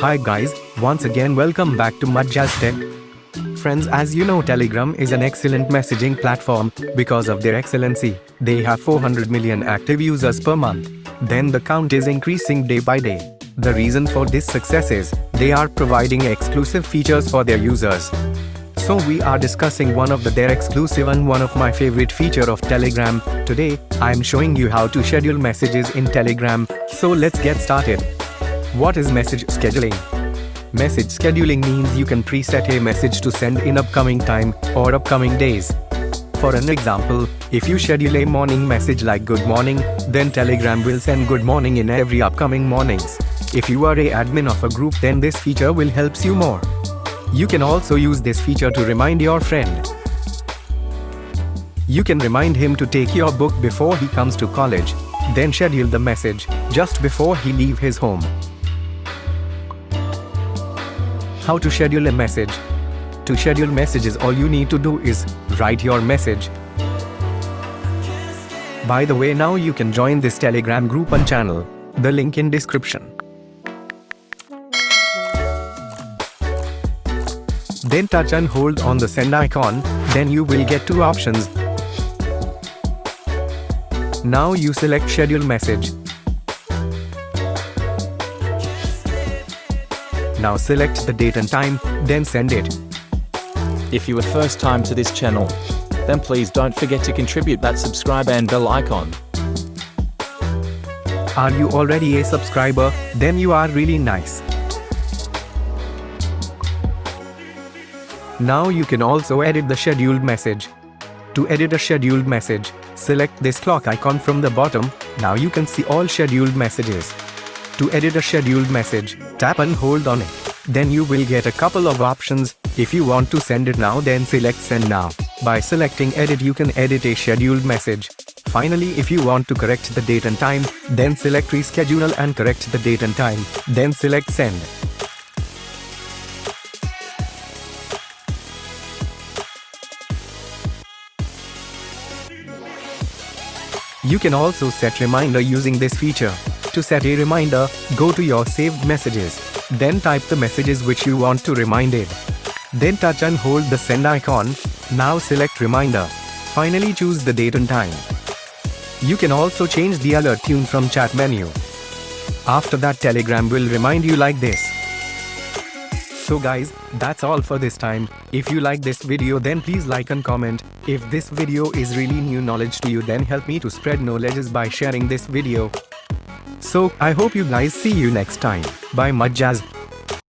Hi guys, once again welcome back to MAJAZ Tech. Friends, as you know, Telegram is an excellent messaging platform because of their excellency. They have 400 million active users per month. Then the count is increasing day by day. The reason for this success is they are providing exclusive features for their users. So we are discussing one of their exclusive and one of my favorite feature of Telegram. Today, I am showing you how to schedule messages in Telegram. So let's get started. What is message scheduling? Message scheduling means you can preset a message to send in upcoming time or upcoming days. For an example, if you schedule a morning message like good morning, then Telegram will send good morning in every upcoming mornings. If you are a admin of a group, then this feature will help you more. You can also use this feature to remind your friend. You can remind him to take your book before he comes to college. Then schedule the message just before he leave his home. How to schedule a message? To schedule messages, all you need to do is write your message. By the way, now you can join this Telegram group and channel. The link in description. Then touch and hold on the send icon, then you will get two options. Now you select schedule message. Now select the date and time, then send it. If you are first time to this channel, then please don't forget to contribute that subscribe and bell icon. Are you already a subscriber? Then you are really nice. Now you can also edit the scheduled message. To edit a scheduled message, select this clock icon from the bottom. Now you can see all scheduled messages. To edit a scheduled message, tap and hold on it. Then you will get a couple of options. If you want to send it now, then select send now. By selecting edit, you can edit a scheduled message. Finally, if you want to correct the date and time, then select reschedule and correct the date and time. Then select send. You can also set reminder using this feature. To set a reminder, go to your saved messages. Then type the messages which you want to reminded. Then touch and hold the send icon. Now select reminder. Finally choose the date and time. You can also change the alert tune from chat menu. After that, Telegram will remind you like this. So guys, that's all for this time. If you like this video, then please like and comment. If this video is really new knowledge to you, then help me to spread knowledge by sharing this video. So, I hope you guys see you next time. Bye MAJAZ.